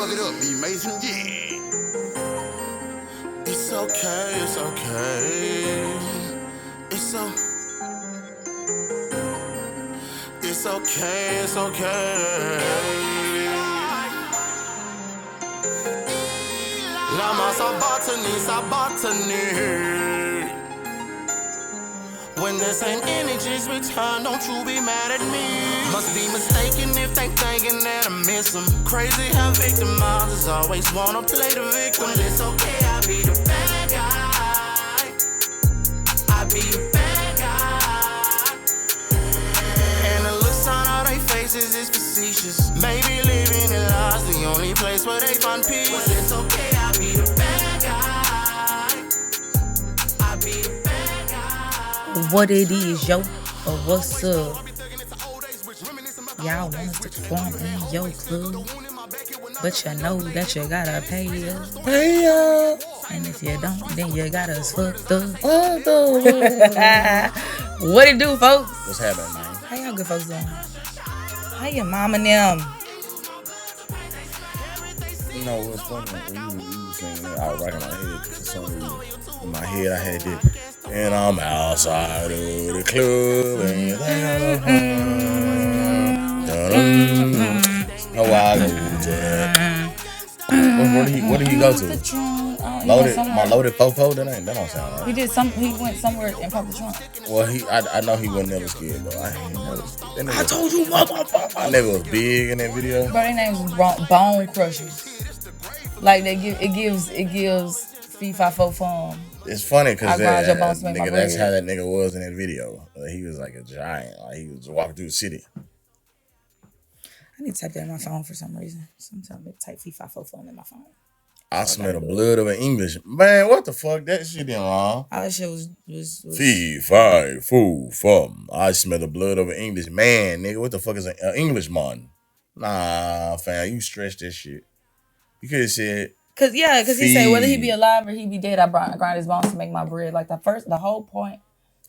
fuck it up, B Mason, yeah. It's okay, it's okay. It's okay, it's okay. Lama Sabatani. When the same energies return, don't you be mad at me. Must be mistaken if they thinking that I miss them. Crazy how victimizers always wanna play the victim. Well, it's okay, I be the bad guy. I be the bad guy. And the looks on all their faces is facetious. Maybe living in lies the only place where they find peace. Well, it's okay, I be the bad guy. I be the bad guy. What it is, yo, or what's up? Y'all want us to perform in your club, but you know that you gotta pay us. And if you don't, then you got us fucked up. What it do, folks? What's happening, man? How y'all good folks doing? How your mom and them? You know what's funny? When you were singing that, I was rocking my head for some reason. In my head, I had this. And I'm outside of the club and you think I'm I go to that. What did he go to? My loaded fofo? That don't sound right. He went somewhere and popped the trunk. Well, I know he wasn't never scared though. I told you, motherfucker. My nigga was big in that video. Bro, their names was Bone Crushers. Like it gives FIFA fun. It's funny because that's how that nigga was in that video. He was like a giant. Like he was walking through the city. I need to type that in my phone for some reason. Sometimes I type FIFA fun in my phone. I smell the blood of an English man. What the fuck? That shit ain't wrong. All that shit was. Fee, fi, foo, fum. I smell the blood of an English man, nigga. What the fuck is an Englishman? Nah, fam, you stretch that shit. You could have said. Cause he said whether he be alive or he be dead, I grind his bones to make my bread. Like the whole point.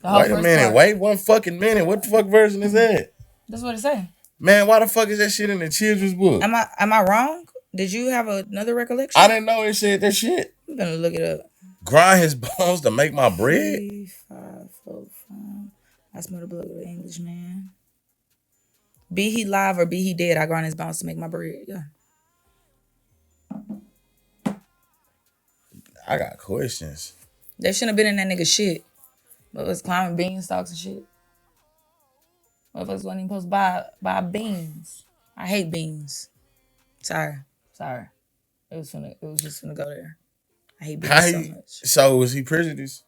Wait a minute. Wait 1 fucking minute. What the fuck version is that? That's what it say. Man, why the fuck is that shit in the children's book? Am I wrong? Did you have another recollection? I didn't know it said that shit. I'm gonna look it up. Grind his bones to make my bread? 3, 5, 4, 5. I smell the blood of an Englishman. Be he live or be he dead, I grind his bones to make my bread. Yeah. I got questions. They shouldn't have been in that nigga shit. But it was climbing beanstalks and shit. Motherfuckers wasn't even supposed to buy beans. I hate beans. Sorry. It was just gonna go there. I hate beans so much. So was he prejudiced?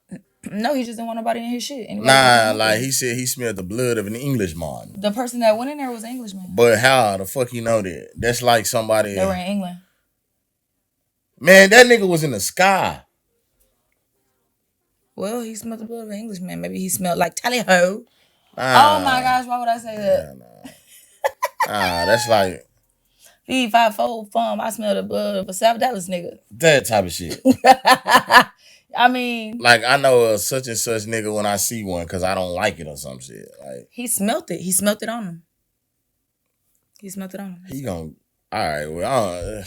No, he just didn't want nobody in his shit. He said he smelled the blood of an Englishman. The person that went in there was an Englishman. But how the fuck he know that? That's like somebody. They were in England. Man, that nigga was in the sky. Well, he smelled the blood of an Englishman. Maybe he smelled like tally-ho. Oh my gosh, why would I say that? That's like 3, 5, 4, fum. I smell the blood of a $7 nigga. That type of shit. I mean, like I know a such and such nigga when I see one because I don't like it or some shit. Like he smelt it. He smelt it on him. He gonna. All right. Well,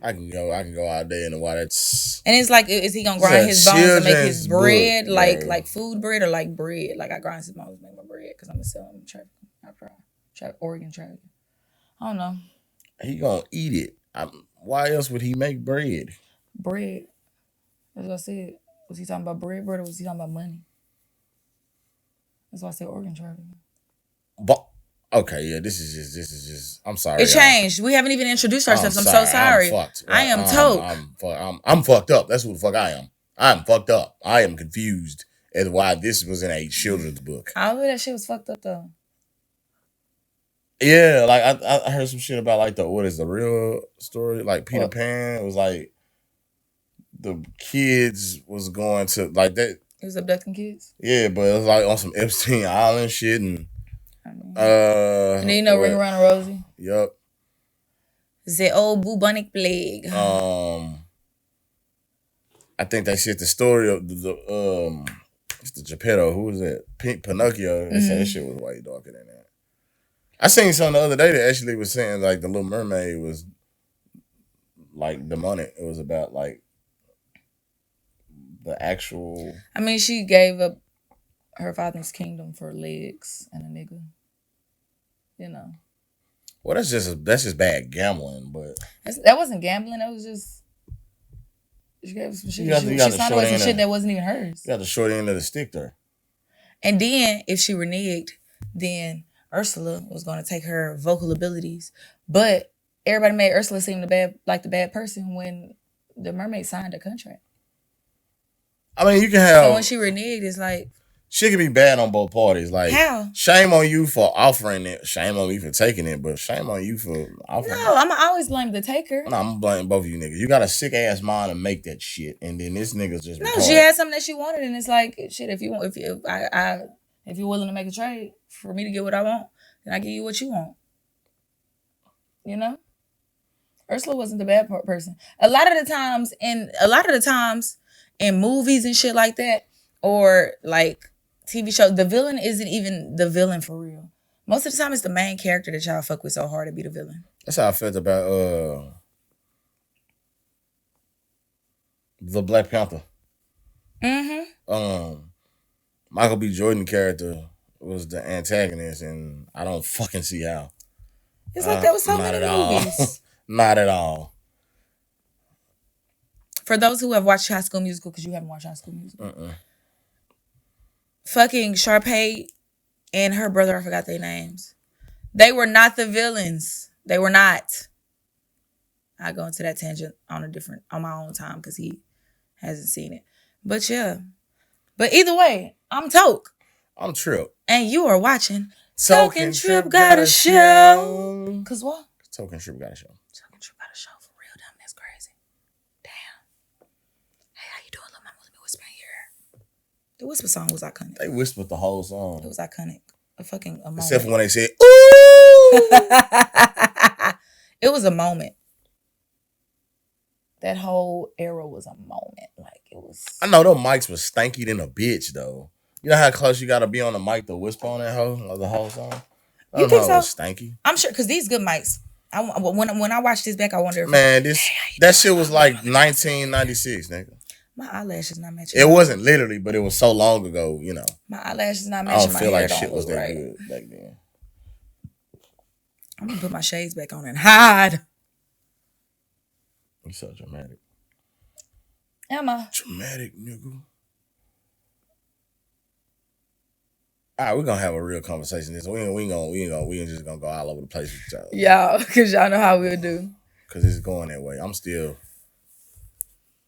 I can go out there and watch that. And it's like, is he gonna grind his bones to make his bread, like food bread, or like bread? Like I grind his bones to make my bread because I'm gonna sell him organ trafficking. I don't know. He gonna eat it. Why else would he make bread? Bread. That's what I said. Was he talking about bread, or was he talking about money? That's why I said organ trafficking. But okay, yeah, this is just. I'm sorry. It changed. We haven't even introduced ourselves. I'm so sorry. I'm fucked. I am Tok. I'm fucked up. That's who the fuck I am. I'm fucked up. I am confused as why this was in a children's book. I believe that shit was fucked up though. Yeah, like I heard some shit about like what is the real story? Like Peter Pan was like the kids was going to like that. He was abducting kids. Yeah, but it was like on some Epstein Island shit and. And then you know Ring Around the Rosie. Yep. The old bubonic plague. I think they said the story of it's the Geppetto. Who was that? Pink Pinocchio. They said that shit was way darker than that. I seen something the other day that actually was saying like the Little Mermaid was like demonic. It was about like the actual. I mean, she gave up her father's kingdom for legs and a nigga. You know. Well, that's just bad gambling, but That wasn't gambling. That was just she gave some shit. She signed away some shit that wasn't even hers. You got the short end of the stick there. And then if she reneged, then Ursula was going to take her vocal abilities. But everybody made Ursula seem the bad person when the mermaid signed a contract. I mean, you can have. So when she reneged, it's like she can be bad on both parties. Like, how? Shame on you for offering it. Shame on me for taking it. But shame on you for offering it. No, I'm always blame the taker. No, I'm blaming both of you niggas. You got a sick ass mind to make that shit, and then this nigga's just no. retarded. She had something that she wanted, and it's like shit. If you're willing to make a trade for me to get what I want, then I give you what you want. You know, Ursula wasn't the bad person. A lot of the times in movies and shit like that, or like TV shows, the villain isn't even the villain for real. Most of the time, it's the main character that y'all fuck with so hard to be the villain. That's how I felt about the Black Panther. Mm-hmm. Michael B. Jordan character was the antagonist, and I don't fucking see how. It's like that was so many movies. Not at all. For those who have watched High School Musical, because you haven't watched High School Musical. Fucking Sharpay and her brother, I forgot their names. They were not the villains. They were not. I go into that tangent on my own time because he hasn't seen it. But yeah. But either way, I'm Tok. I'm Trip. And you are watching Tok and Trip Got a Show. Cause what? Tok and Trip Got a Show. Tok and Trip Got a Show for real. Damn, that's crazy. Damn. Hey, how you doing, little mama? Let me whisper in your ear. The whisper song was iconic. They whispered the whole song. It was iconic. A moment. Except for when they said, ooh! It was a moment. That whole era was a moment. Like, it was... I know those mics was stanky than a bitch, though. You know how close you got to be on the mic to whisper on that hoe, the whole song? You think so? It was stanky. I'm sure, because these good mics. When I watch this back, I wonder if... Man, that shit was like 1996, nigga. My eyelashes not matching. It wasn't literally, but it was so long ago, you know. My eyelashes not matching. I don't feel like shit was that good back then. I'm going to put my shades back on and hide. You so dramatic. Am I? Dramatic, nigga. All right, we're gonna have a real conversation. We ain't just gonna go all over the place with y'all. Y'all, because y'all know how we'll do. Because it's going that way. I'm still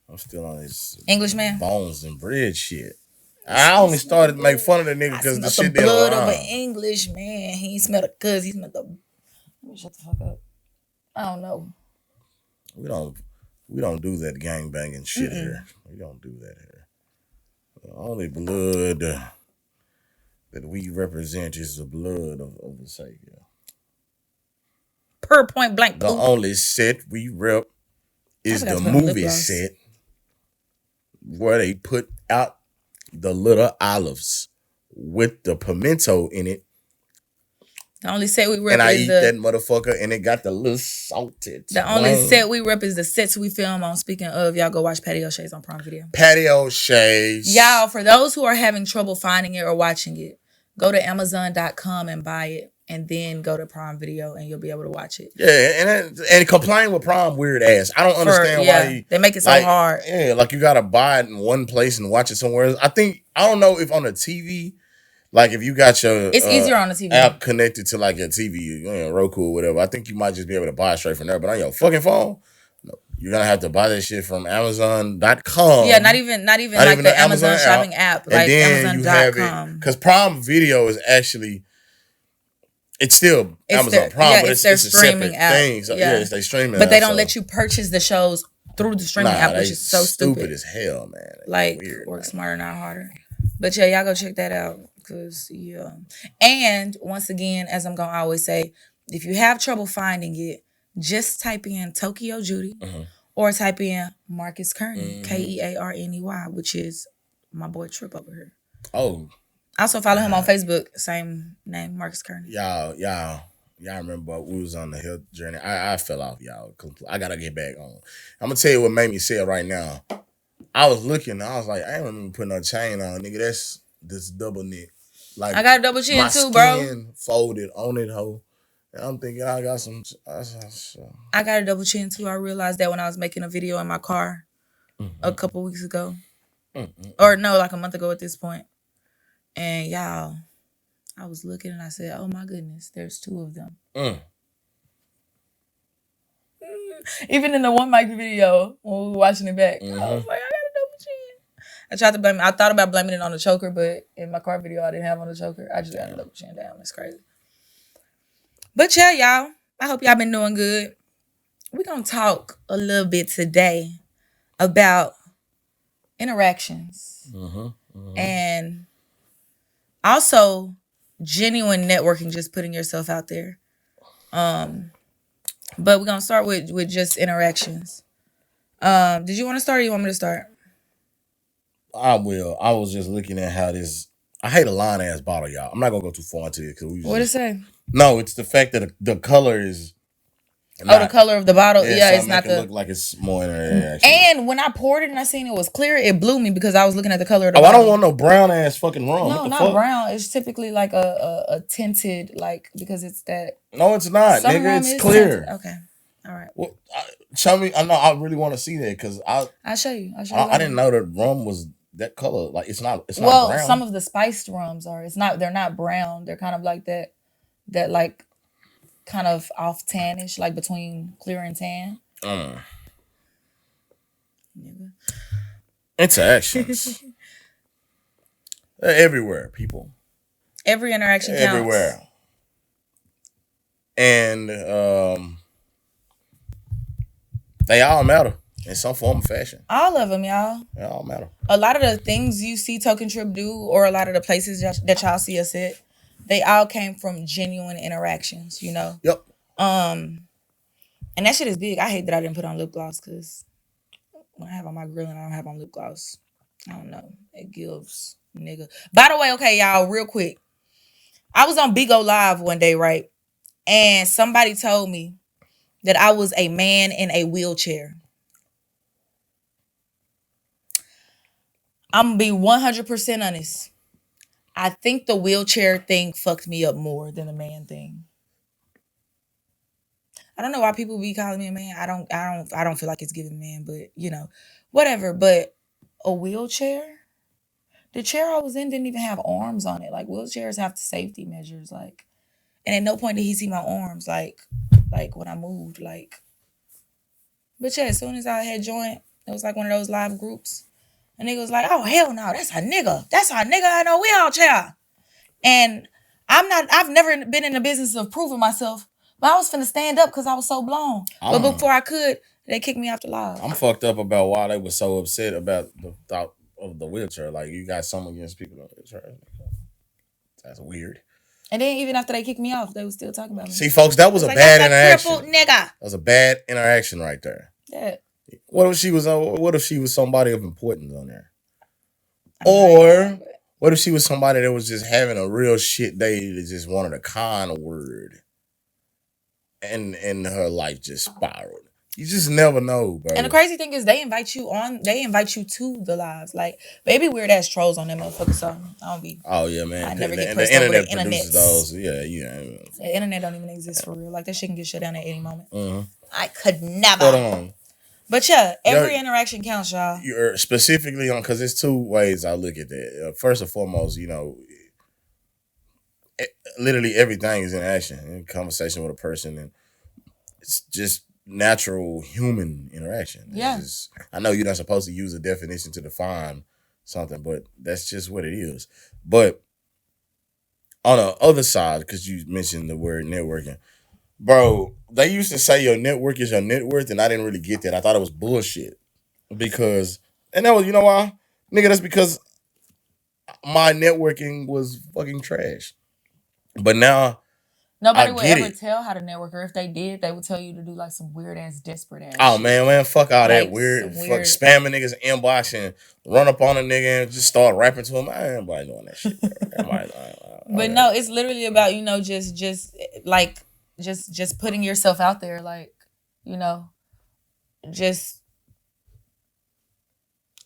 on this Englishman bones and bread shit. I only started to make fun of the nigga because the shit didn't blood of an Englishman. He ain't smelled a cuz. He smelled the... Let me shut the fuck up. I don't know. We don't do that gang banging shit here. We don't do that here. The only blood that we represent is the blood of the Savior. Per point blank. The only set we rep is the movie set where they put out the little olives with the pimento in it. The only set we rep and I eat that motherfucker, and it got the little salted. The only set we rep is the sets we film on. Speaking of, y'all go watch Patio Shades on Prime Video. Patio Shades. Y'all, for those who are having trouble finding it or watching it, go to Amazon.com and buy it, and then go to Prime Video, and you'll be able to watch it. Yeah, and complain with Prime weird ass. I don't understand why they make it so hard. Yeah, like you gotta buy it in one place and watch it somewhere else. I don't know if on the TV. Like if you got your it's easier on the TV app connected to like your TV, you know, Roku or whatever. I think you might just be able to buy it straight from there. But on your fucking phone, no, you're gonna have to buy that shit from Amazon.com. Yeah, not even like the Amazon shopping app, like Amazon.com. Because Prime Video is actually it's still Amazon Prime, but it's a separate app. thing. So it's their streaming. But they don't let you purchase the shows through the streaming app, which is so stupid as hell, man. Like work smarter, not harder. But yeah, y'all go check that out. Cause yeah. And once again, as I'm gonna always say, if you have trouble finding it, just type in Tokyo Judy or type in Marcus Kearney, Kearney, which is my boy Trip over here. Oh. Also follow him on Facebook, same name, Marcus Kearney. Y'all Y'all remember we was on the health journey. I fell off, y'all. I gotta get back on. I'm gonna tell you what made me say it right now. I was looking. I was like, I ain't remember putting a chain on, nigga. That's this double neck. Like I got a double chin my too, bro. skin folded on it, hoe. And I'm thinking I got some. I got a double chin too. I realized that when I was making a video in my car a couple weeks ago, or no, like a month ago at this point. And y'all, I was looking and I said, "Oh my goodness, there's two of them." Even in the one mic video when we were watching it back, I was like, "I got a double chin." I tried to blame it. I thought about blaming it on the choker, but in my car video, I didn't have on the choker. I just got a double chin down. That's crazy. But yeah, y'all, I hope y'all been doing good. We're gonna talk a little bit today about interactions and also genuine networking, just putting yourself out there. But we're gonna start with just interactions. Did you want to start or you want me to start? I will. I was just looking at how this. I hate a line ass bottle, y'all. I'm not gonna go too far into it because we. What it say? No, it's the fact that the color is. The color of the bottle. Yeah, so it's not look like it's more interaction. And when I poured it and I seen it was clear, it blew me because I was looking at the color of the bottle. I don't want no brown ass fucking rum. No, not brown. It's typically like a tinted, like, because it's that. No, it's not, nigga. It's clear. Tinted. Okay. All right. Well, show me. I know. I really want to see that because I'll show you. I didn't know that rum was that color. Like it's not. It's not well, brown. some of the spiced rums are. It's not. They're not brown. They're kind of like that. That like. Kind of off tannish, like between clear and tan. Interactions. They're everywhere, people. Every interaction counts. Everywhere. And they all matter in some form of fashion. All of them, y'all. They all matter. A lot of the things you see Tok Trip do, or a lot of the places that y'all see us at, they all came from genuine interactions, you know? Yep. And that shit is big. I hate that I didn't put on lip gloss because when I have on my grill and I don't have on lip gloss, I don't know. It gives nigga. By the way, okay, y'all, real quick. I was on Big O Live one day, right? And somebody told me that I was a man in a wheelchair. I'm going to be 100% honest. I think the wheelchair thing fucked me up more than the man thing. I don't know why people be calling me a man. I don't feel like it's giving man, but you know, whatever. But a wheelchair? The chair I was in didn't even have arms on it. Like wheelchairs have safety measures, like, and at no point did he see my arms, like when I moved, like. But yeah, as soon as I had joined, it was like one of those live groups. A nigga was like, "Oh hell no, that's a nigga. That's a nigga in a wheelchair." And I've never been in the business of proving myself, but I was finna stand up because I was so blown. But before I could, they kicked me off the live. I'm fucked up about why they were so upset about the thought of the wheelchair. Like you got something against people in wheelchair. That's weird. And then even after they kicked me off, they were still talking about me. See, folks, that was a bad interaction. Crippled nigga. That was a bad interaction right there. Yeah. What if she was somebody of importance on there? Or what if she was somebody that was just having a real shit day that just wanted a kind of word, and her life just spiraled? You just never know, bro. And the crazy thing is, they invite you to the lives. Like, baby, weird ass trolls on that motherfucker. So I don't be. Oh yeah, man. I never get the pressed internet over the produces those. Yeah. The internet don't even exist for real. Like that shit can get shut down at any moment. Mm-hmm. I could never. But yeah, every interaction counts, y'all. You're specifically on, because there's two ways I look at that. First and foremost, you know, literally everything is interaction, in conversation with a person, and it's just natural human interaction. Yeah. I know you're not supposed to use a definition to define something, but that's just what it is. But on the other side, because you mentioned the word networking, bro, they used to say your network is your net worth, and I didn't really get that. I thought it was bullshit. Because, and that was, you know why? Nigga, that's because my networking was fucking trash. But now, nobody would ever tell how to network, or if they did, they would tell you to do like some weird ass, desperate ass oh, shit. man, fuck all that weird, fuck spamming niggas inbox and run up on a nigga and just start rapping to him. I ain't nobody doing that shit, bro. But no, it's literally about, you know, just like just putting yourself out there, like, you know, just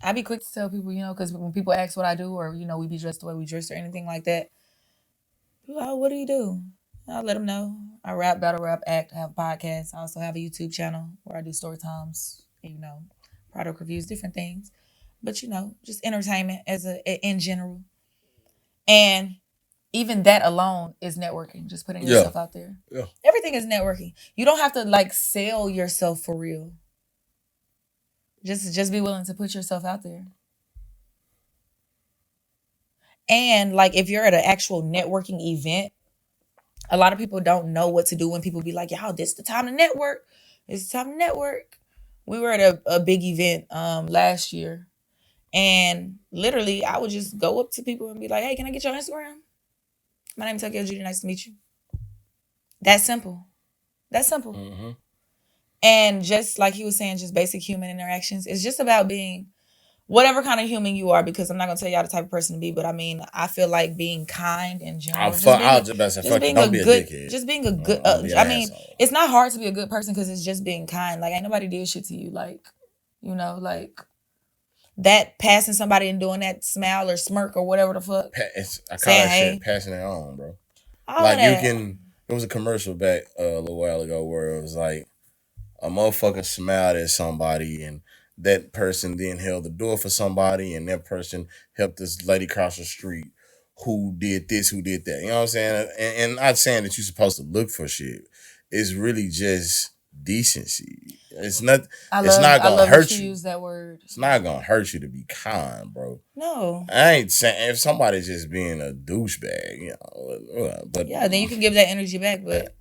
I be quick to tell people, because when people ask what I do, or we be dressed the way we dress or anything like that, people, oh, what do you do? I'll let them know. I rap, battle rap, act, have podcasts. I also have a YouTube channel where I do story times, product reviews, different things. But just entertainment in general. And even that alone is networking, just putting yourself out there. Yeah. Everything is networking. You don't have to like sell yourself for real. Just be willing to put yourself out there. And like if you're at an actual networking event, a lot of people don't know what to do when people be like, yo, this the time to network. It's the time to network. We were at a big event last year. And literally, I would just go up to people and be like, hey, can I get your Instagram? My name is Judy. Nice to meet you. That's simple. That's simple. Mm-hmm. And just like he was saying, just basic human interactions. It's just about being whatever kind of human you are, because I'm not going to tell y'all the type of person to be, but I mean, I feel like being kind in general. Don't be a dickhead. Just being a good, I mean, it's not hard to be a good person because it's just being kind. Like, ain't nobody did shit to you. Like, like that passing somebody and doing that smile or smirk or whatever the fuck. I call that shit passing it on, bro. Like it was a commercial back a little while ago where it was like a motherfucker smiled at somebody and that person then held the door for somebody and that person helped this lady cross the street who did this, who did that. You know what I'm saying? And not saying that you're supposed to look for shit. It's really just decency. It's not gonna hurt you. Use that word. It's not gonna hurt you to be kind, bro. No. I ain't saying if somebody's just being a douchebag, but yeah, then you can give that energy back. But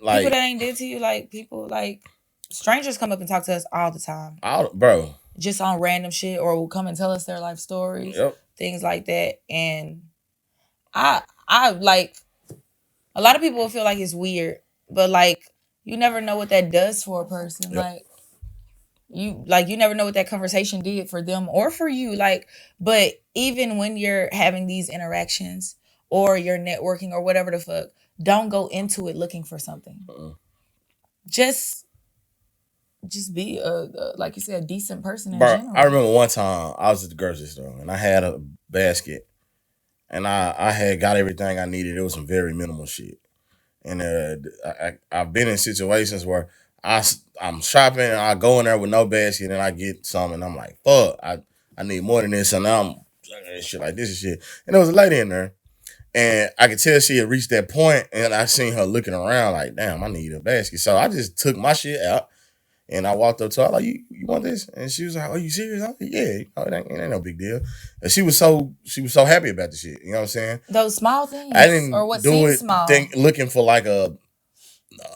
like people that ain't did to you, like people like strangers come up and talk to us all the time. Bro. Just on random shit, or will come and tell us their life stories, things like that. And I like a lot of people will feel like it's weird, but like you never know what that does for a person. Like you never know what that conversation did for them or for you. Like, but even when you're having these interactions or you're networking or whatever the fuck, don't go into it looking for something. Just be like you said, a decent person in general. I remember one time I was at the grocery store and I had a basket and I had got everything I needed. It was some very minimal shit. And I've been in situations where I'm shopping and I go in there with no basket and I get some and I'm like, fuck, I need more than this. And now I'm shit like this and shit. And there was a lady in there and I could tell she had reached that point and I seen her looking around like, damn, I need a basket. So I just took my shit out and I walked up to her like, you want this? And she was like, are you serious? I'm like, yeah, it ain't no big deal. And she was so happy about the shit. You know what I'm saying? Those small things. I didn't or what do it small. Looking for like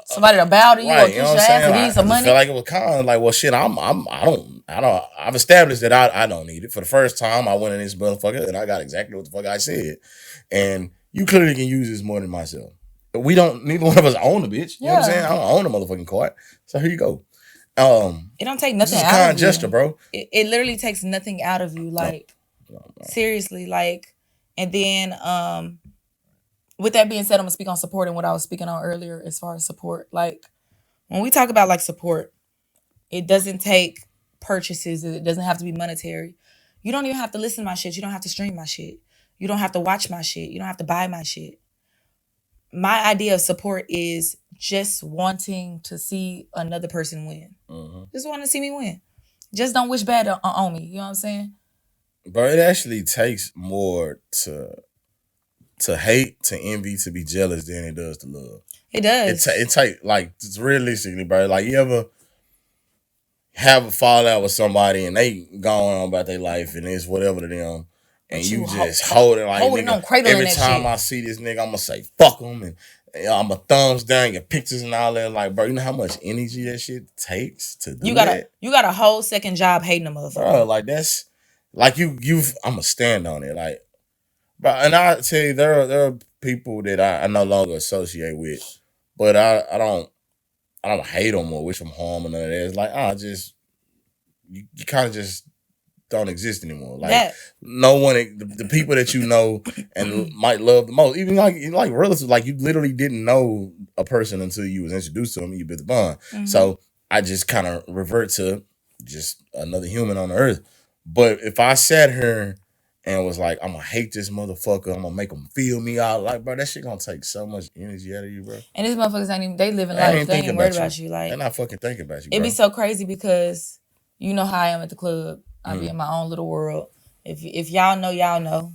somebody to bow to you or kiss your ass and give you some money. I feel like it was kind of like, well, shit, I've established that I don't need it. For the first time, I went in this motherfucker and I got exactly what the fuck I said. And you clearly can use this more than myself. But neither one of us own the bitch. You know what I'm saying? I don't own the motherfucking cart. So here you go. It don't take nothing out of you. It's a kind gesture, bro. It literally takes nothing out of you. Like, no. Seriously, like, and then, with that being said, I'm gonna speak on support and what I was speaking on earlier as far as support. Like, when we talk about like support, it doesn't take purchases. It doesn't have to be monetary. You don't even have to listen to my shit. You don't have to stream my shit. You don't have to watch my shit. You don't have to buy my shit. My idea of support is just wanting to see another person win. Mm-hmm. Just want to see me win. Just don't wish bad on me. You know what I'm saying? Bro, it actually takes more to hate, to envy, to be jealous than it does to love. It does. It take like, it's realistically, bro. Like, you ever have a fallout with somebody and they going on about their life and it's whatever to them, and you just hold it like, nigga, every time I see this nigga, I'm gonna say fuck him and I'm a thumbs down, your pictures and all that. Like, bro, you know how much energy that shit takes to do that? You got a whole second job hating a motherfucker. Bro, like that's like you've I'm gonna stand on it. Like, bro, and I tell you, there are people that I no longer associate with, but I don't hate them or wish them harm or none of that. It's like, you kind of just don't exist anymore. Like That no one, the people that you know and might love the most, even like relatives, like you literally didn't know a person until you was introduced to them. You built the bond. So I just kind of revert to just another human on the earth. But if I sat here and was like, I'm gonna hate this motherfucker, I'm gonna make him feel me out, like, bro, that shit gonna take so much energy out of you, bro. and these motherfuckers ain't even they living They ain't life. They ain't thinking worried about you. about you. Like They're not fucking thinking about you, it bro. be so crazy because you know how I am at the club. I be in my own little world. If y'all know, y'all know.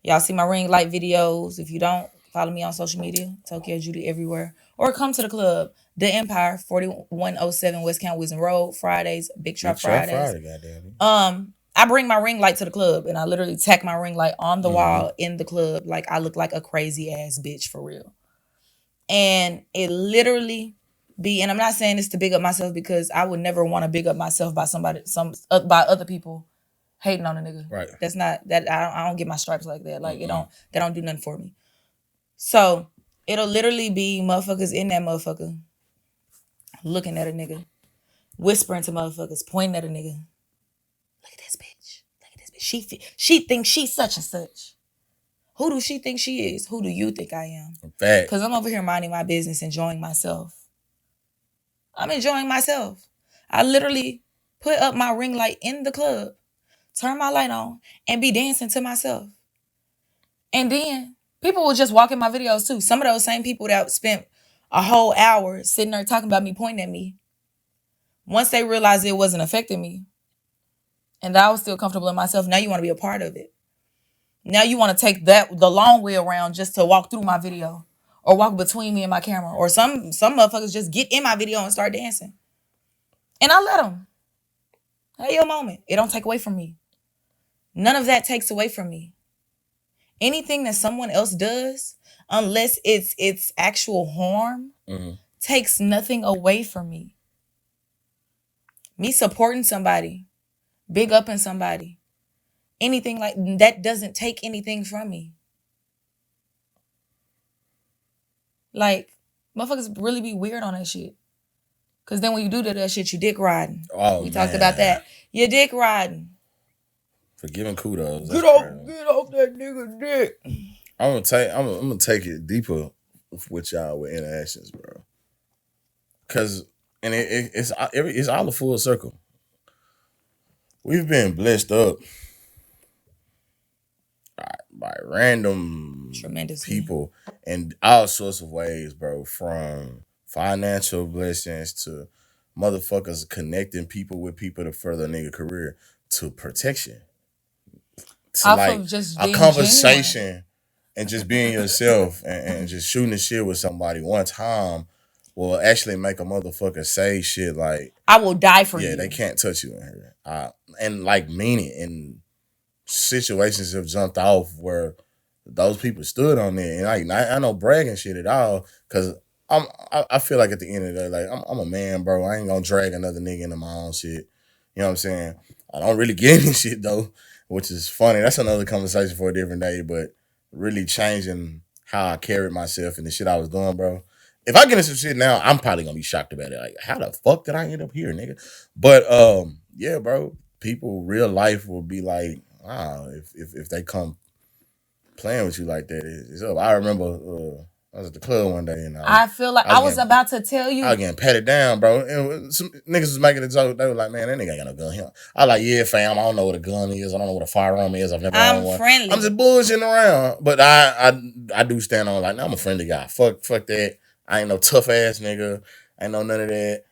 Y'all see my ring light videos. If you don't, follow me on social media. Tokyo Judy everywhere. Or come to the club. The Empire, 4107 West Count Wisdom Road. Fridays, Big Trap Fridays. Friday, goddamn. I bring my ring light to the club and I literally tack my ring light on the wall in the club. Like I look like a crazy ass bitch for real. And it literally be, and I'm not saying this to big up myself because I would never want to big up myself by by other people hating on a nigga. Right. That's not that I don't get my stripes like that. Like that don't do nothing for me. So it'll literally be motherfuckers in that motherfucker looking at a nigga, whispering to motherfuckers, pointing at a nigga. Look at this bitch. Look at this bitch. She thinks she's such and such. Who do she think she is? Who do you think I am? Fact. Because I'm over here minding my business, enjoying myself. I'm enjoying myself. I literally put up my ring light in the club, turn my light on, and be dancing to myself. And then people will just walk in my videos too. Some of those same people that spent a whole hour sitting there talking about me, pointing at me, once they realized it wasn't affecting me and that I was still comfortable in myself, now you want to be a part of it. Now you want to take the long way around just to walk through my video or walk between me and my camera. Or some motherfuckers just get in my video and start dancing. And I let them. Have your moment. It don't take away from me. None of that takes away from me. Anything that someone else does, unless it's actual harm, takes nothing away from me. Me supporting somebody, big upping somebody, anything like that doesn't take anything from me. Like, motherfuckers really be weird on that shit. Because then when you do that shit, you dick riding. Oh, we talked about that. You dick riding. For giving kudos. Get off that nigga dick. I'm gonna take it deeper with y'all with interactions, bro. Cause it's all a full circle. We've been blessed up by random people in all sorts of ways, bro. From financial blessings to motherfuckers connecting people with people to further a nigga career to protection. To off like of just a conversation genuine. And just being yourself and just shooting the shit with somebody one time will actually make a motherfucker say shit like, I will die for you. Yeah, they can't touch you in here. And like mean it. And situations have jumped off where those people stood on there. And I know bragging shit at all because I feel like at the end of the day, like I'm a man, bro. I ain't gonna drag another nigga into my own shit. You know what I'm saying? I don't really get any shit though, which is funny. That's another conversation for a different day, but really changing how I carried myself and the shit I was doing, bro. If I get into some shit now, I'm probably gonna be shocked about it. Like, how the fuck did I end up here, nigga? But yeah, bro. People, real life will be like, wow, if they come playing with you like that, it's up. I remember I was at the club one day and I feel like I was about to tell you. I was getting patted down, bro. And some niggas was making a joke. They were like, man, that nigga ain't got no gun here. I was like, yeah, fam, I don't know what a gun is. I don't know what a firearm is. I've never owned one. Friendly. I'm just bullshitting around. But I do stand on like, nah, I'm a friendly guy. Fuck that. I ain't no tough ass nigga. I ain't no none of that.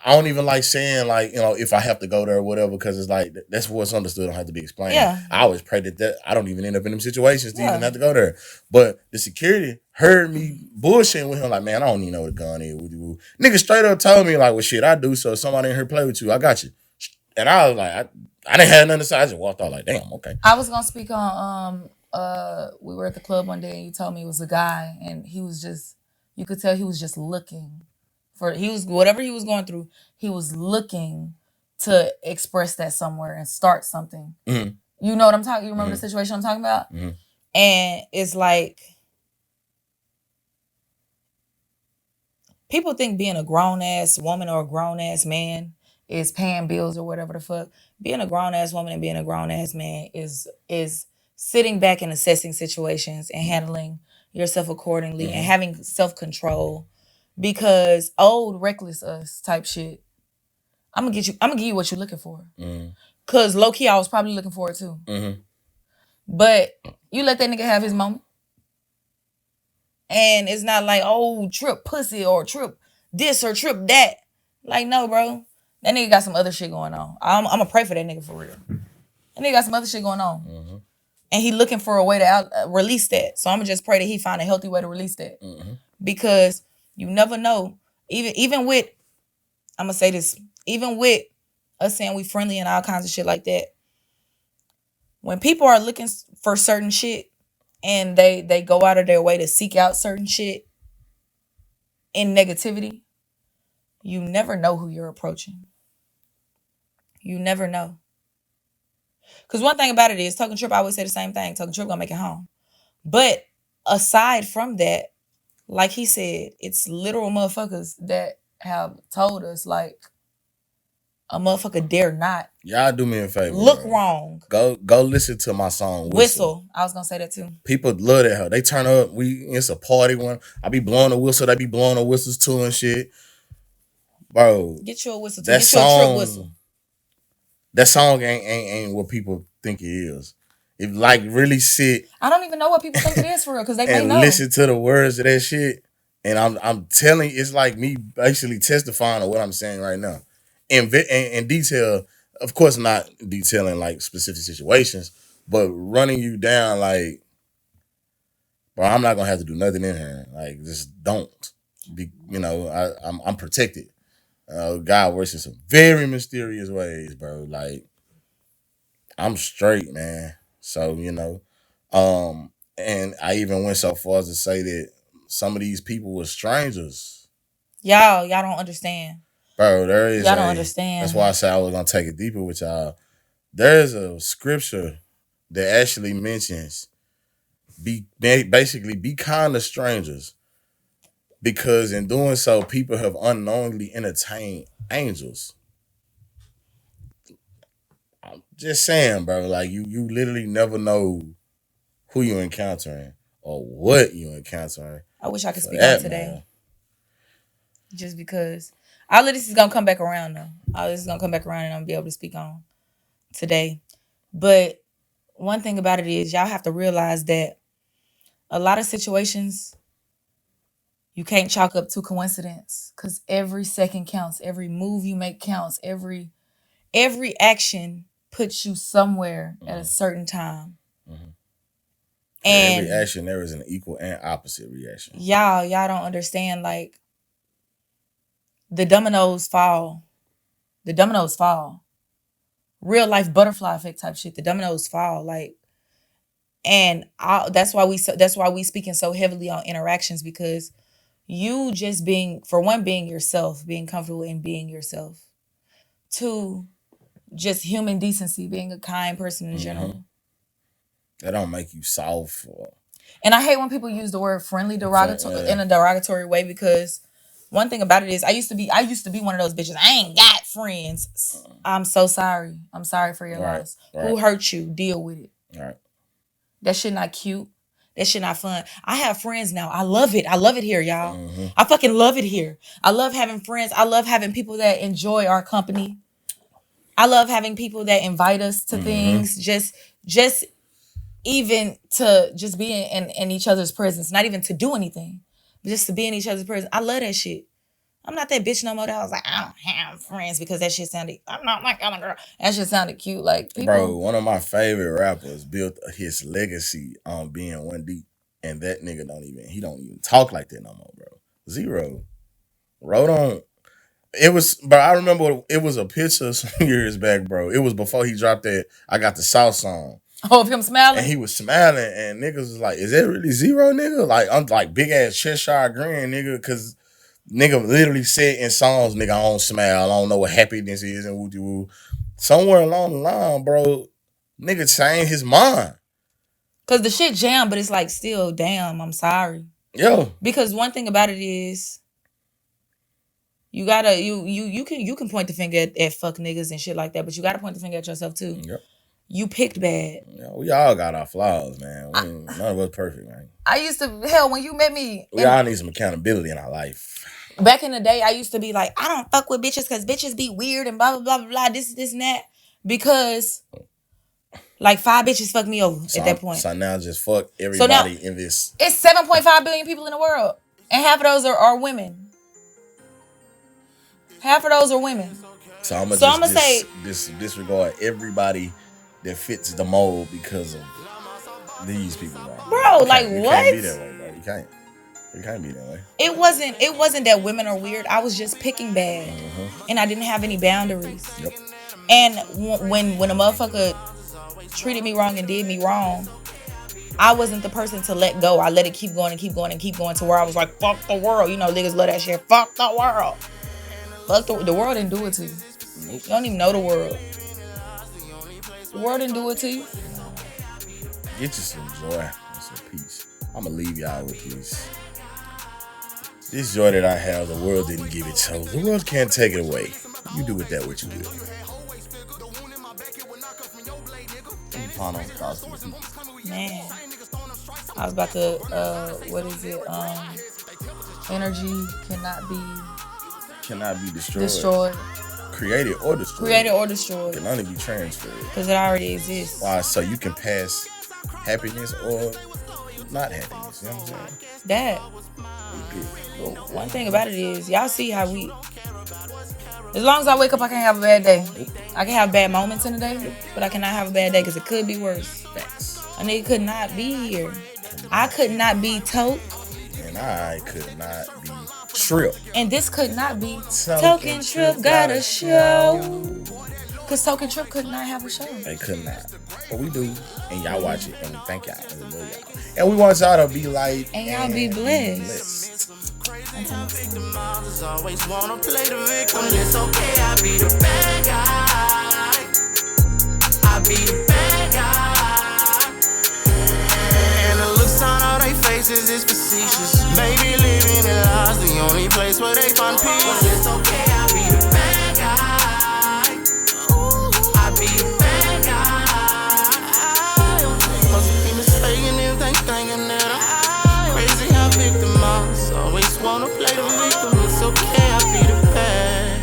I don't even like saying like, you know, if I have to go there or whatever, because it's like, that's what's understood. Don't have to be explained. Yeah. I always pray that I don't even end up in them situations to even have to go there. But the security heard me bullshitting with him like, man, I don't even know what a gun is. Nigga straight up told me like, well, shit, I do. So if somebody in here play with you, I got you. And I was like, I didn't have nothing to say. I just walked out like, damn, okay. I was gonna speak on we were at the club one day and you told me it was a guy and he was just, you could tell he was just looking for, whatever he was going through, he was looking to express that somewhere and start something. Mm-hmm. You know what I'm talking? You remember the situation I'm talking about? Mm-hmm. And it's like, people think being a grown ass woman or a grown ass man is paying bills or whatever the fuck. Being a grown ass woman and being a grown ass man is sitting back and assessing situations and handling yourself accordingly and having self control. Because old reckless us type shit, I'm gonna give you what you're looking for. Cause low key I was probably looking for it too. But you let that nigga have his moment. And it's not like, oh, trip pussy or trip this or trip that. Like, no, bro. That nigga got some other shit going on. I'm gonna pray for that nigga for real. That nigga got some other shit going on. And he looking for a way to release that. So I'm gonna just pray that he find a healthy way to release that. Because you never know. Even with, I'm gonna say this, even with us saying we friendly and all kinds of shit like that, when people are looking for certain shit and they go out of their way to seek out certain shit in negativity, you never know who you're approaching. You never know. Because one thing about it is, Tok Trip, I always say the same thing. Tok Trip gonna make it home. But aside from that, like he said, it's literal motherfuckers that have told us, like, a motherfucker dare not. Y'all do me a favor. Look wrong. Go listen to my song Whistle. I was gonna say that too. People love that. They turn up. It's a party one. I be blowing the whistle. They be blowing the whistles too and shit. Bro, get you a whistle too. Get you a trip whistle. That song ain't what people think it is. If like really sit. I don't even know what people think it is for real because they may know. And listen to the words of that shit. And I'm telling you, it's like me basically testifying on what I'm saying right now. In detail, of course not detailing like specific situations, but running you down like, bro, I'm not gonna have to do nothing in here. Like, just don't. I'm protected. God works in some very mysterious ways, bro. Like, I'm straight, man. So, and I even went so far as to say that some of these people were strangers. Y'all don't understand. Bro, y'all don't understand. That's why I said I was gonna take it deeper with y'all. There's a scripture that actually mentions be kind to strangers, because in doing so, people have unknowingly entertained angels. I'm just saying, bro. Like you literally never know who you're encountering or what you're encountering. I wish I could speak on today. Man. Just because all of this is gonna come back around though. All this is gonna come back around and I'm gonna be able to speak on today. But one thing about it is y'all have to realize that a lot of situations you can't chalk up to coincidence, because every second counts, every move you make counts, every action puts you somewhere at a certain time. And every action there is an equal and opposite reaction. Y'all don't understand, like, the dominoes fall. The dominoes fall. Real life butterfly effect type shit. The dominoes fall, like, and that's why we speaking so heavily on interactions, because you just being yourself, being comfortable in being yourself. 2, just human decency, being a kind person in general. That don't make you soft. And I hate when people use the word friendly in a derogatory way, because one thing about it is I used to be one of those bitches. I ain't got friends. I'm so sorry. I'm sorry for your loss. Right. Who hurt you? Deal with it. Right. That shit not cute. That shit not fun. I have friends now. I love it. I love it here, y'all. I fucking love it here. I love having friends. I love having people that enjoy our company. I love having people that invite us to things. Just even to just be in each other's presence. Not even to do anything, but just to be in each other's presence. I love that shit. I'm not that bitch no more that I was like, I don't have friends because that shit sounded, I'm not like I'm a girl. That shit sounded cute. Like, people. Bro, one of my favorite rappers built his legacy on being one deep. And that nigga don't even talk like that no more, bro. Zero. Wrote on. It was, bro, I remember it was a picture some years back, bro. It was before he dropped that I Got the South song. Oh, of him smiling? And he was smiling, and niggas was like, is that really Zero, nigga? Like, I'm like big ass Cheshire grin, nigga, because nigga literally said in songs, nigga, I don't smile, I don't know what happiness is, and woo-de-woo. Somewhere along the line, bro, nigga changed his mind. Because the shit jammed, but it's like, still, damn, I'm sorry. Yo. Because one thing about it is, You gotta you can point the finger at fuck niggas and shit like that, but you gotta point the finger at yourself too. Yep. You picked bad. Yeah, we all got our flaws, man. None of us perfect, man. I used to when you met me. We all need some accountability in our life. Back in the day, I used to be like, I don't fuck with bitches because bitches be weird and blah blah blah blah blah. This and that because like 5 bitches fucked me over at that point. So now just fuck everybody in this. It's 7.5 billion people in the world, and half of those are women. Half of those are women. So I'm gonna say disregard everybody that fits the mold because of these people. Bro, like what? You can't be that way, bro. You can't be that way. It wasn't that women are weird. I was just picking bad, and I didn't have any boundaries. Yep. And when a motherfucker treated me wrong and did me wrong, I wasn't the person to let go. I let it keep going and keep going and keep going to where I was like, fuck the world. You know, niggas love that shit. Fuck the world. Fuck the world didn't do it to you. Nope. You don't even know the world. The world didn't do it to you. Get you some joy and some peace. I'm gonna leave y'all with this joy that I have. The world didn't give it, so the world can't take it away. You do with that what you will. Man, I was about to what is it? Energy cannot be destroyed. Created or destroyed. Can only be transferred. Because it already exists. Why? So you can pass happiness or not happiness. You know what I'm saying? That. Well, one thing about it is, y'all see how we... As long as I wake up, I can't have a bad day. I can have bad moments in the day, but I cannot have a bad day because it could be worse. Facts. A nigga could not be here. I could not be Tok. And I could not be Trip. And this could not be Tok and Trip Got a Show. Because Tok and Trip could not have a show. They could not. But we do. And y'all watch it. And we thank y'all. And we love y'all. And we want y'all to be like... And y'all be blessed. Victimize always wanna play the victim. It's okay, I be the bad guy. I be the bad guy. And the looks on all they faces is facetious. Maybe living in lies the only place where they find peace. But it's okay, I be the bad guy. I be the bad guy. Must be mistaken if they thinking that I'm crazy. How victimized always wanna play the victim. It's okay, I be the bad.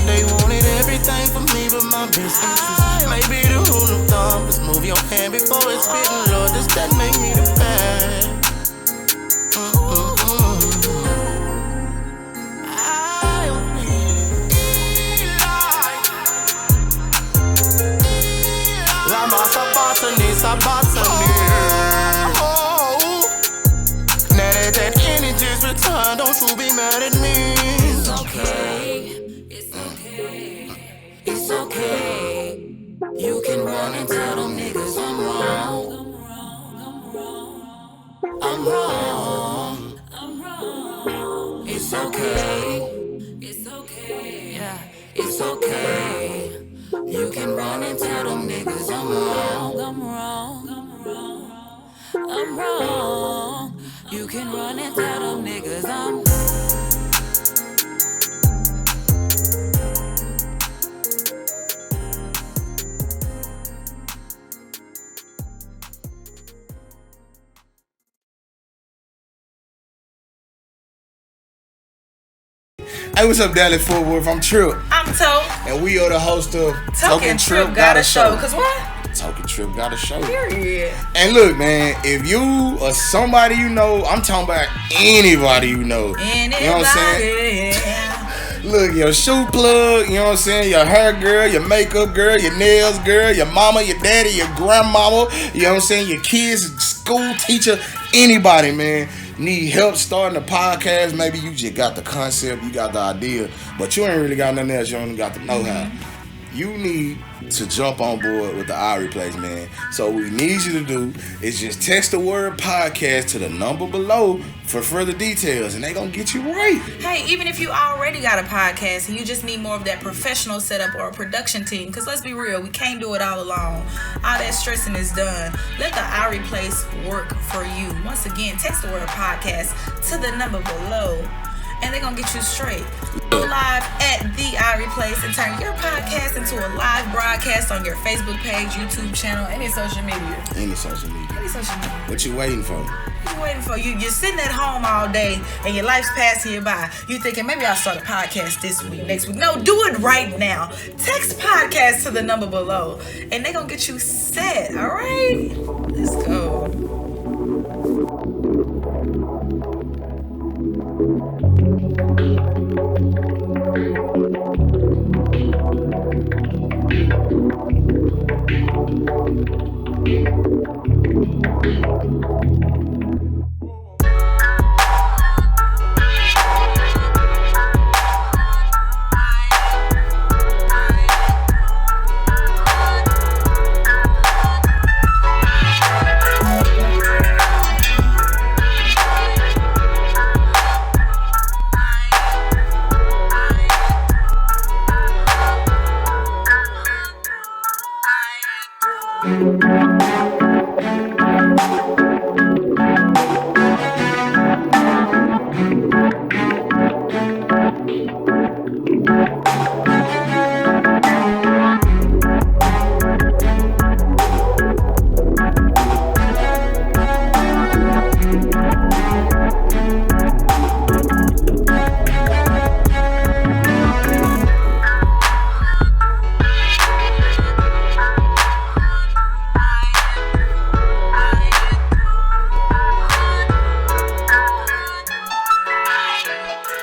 They wanted everything from me but my best interest. Maybe the rule of thumb is move your hand before it's spitting. Lord, does that make me the bad? Now that energy's returned, don't you be mad at me. It's okay. It's okay. It's okay. You can run and tell them niggas I'm wrong. I'm wrong. I'm wrong. It's okay. It's okay. Yeah. It's okay. You can run and tell them niggas I'm wrong. I'm wrong. I'm wrong. You can run and tell them niggas I'm wrong. Hey, what's up, Dallas Fort Worth? I'm Trip. I'm Tok. And we are the host of Tok and Trip Got a Show. Cause what? Tok and Trip Got a Show. Period. And look, man, if you or somebody you know, I'm talking about anybody you know. Anybody. You know what I'm saying? Look, your shoe plug, you know what I'm saying? Your hair girl, your makeup girl, your nails girl, your mama, your daddy, your grandmama, you know what I'm saying? Your kids, school teacher, anybody, man. Need help starting a podcast? Maybe you just got the concept, you got the idea, but you ain't really got nothing else. You only got the know-how. you need to jump on board with the Irie Place, man. So what we need you to do is just text the word podcast to the number below for further details, and they gonna get you right. Hey, even if you already got a podcast and you just need more of that professional setup or a production team, because let's be real, we can't do it all alone. All that stressing is done. Let the Irie Place work for you. Once again, text the word podcast to the number below, and they're gonna get you straight. Go live at the Irie Place and turn your podcast into a live broadcast on your Facebook page, YouTube channel, any social media. Any social media. Any social media. What you waiting for? What you waiting for? You're sitting at home all day and your life's passing you by. You thinking maybe I'll start a podcast this week, next week. No, do it right now. Text podcast to the number below, and they're gonna get you set. All right, let's go.